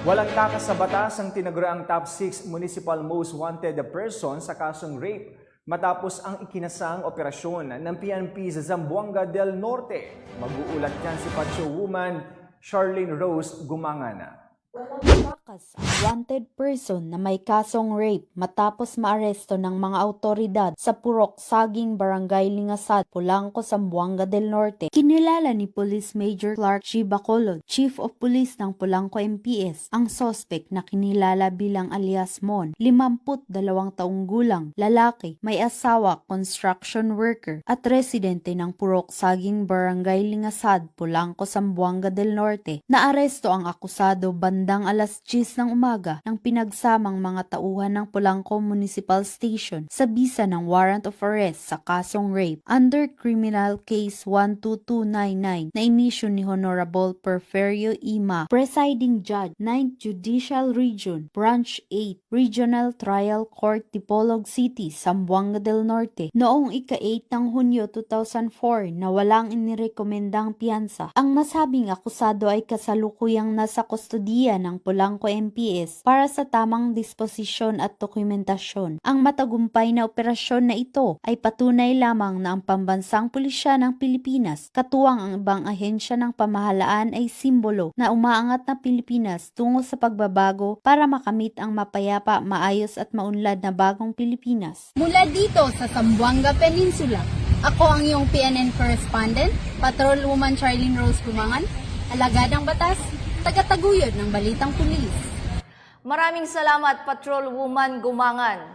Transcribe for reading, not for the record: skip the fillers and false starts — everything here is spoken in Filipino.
Walang takas sa batas ang tinaguriang top 6 municipal most wanted person sa kasong rape matapos ang ikinasang operasyon ng PNP sa Zamboanga del Norte. Mag-uulat yan si Pacho Woman Charlene Rose Gumangana. Takas ang wanted person na may kasong rape matapos maaresto ng mga autoridad sa Purok Saging, Barangay Lingasad, Polanco, Zamboanga del Norte. Kinilala ni Police Major Clark G. Bacolod, Chief of Police ng Polanco MPS, ang suspect na kinilala bilang alias Mon, 52 taong gulang, lalaki, may asawa, construction worker, at residente ng Purok Saging, Barangay Lingasad, Polanco, Zamboanga del Norte. Naaresto ang akusado bandang alas 10 ng umaga ng pinagsamang mga tauhan ng Polanco Municipal Station sa bisa ng warrant of arrest sa kasong rape under Criminal Case 12299 na inisyu ni Honorable Porfirio Ima, Presiding Judge, 9th Judicial Region, Branch 8, Regional Trial Court, Dipolog City, Zamboanga del Norte, noong ika-8 ng Hunyo 2004 na walang inirekomendang piyansa. Ang nasabing akusado ay kasalukuyang nasa kustodiya ng Polanco MPS para sa tamang disposisyon at dokumentasyon. Ang matagumpay na operasyon na ito ay patunay lamang na ang pambansang pulisya ng Pilipinas, katuwang ang ibang ahensya ng pamahalaan ay simbolo na umaangat na Pilipinas tungo sa pagbabago para makamit ang mapayapa, maayos at maunlad na bagong Pilipinas. Mula dito sa Zamboanga Peninsula, ako ang iyong PNN correspondent, Patrolwoman Charlene Rose Gumangan, alagad ng batas, tagataguyod ng Balitang Pulis. Maraming salamat, Patrolwoman Gumangan.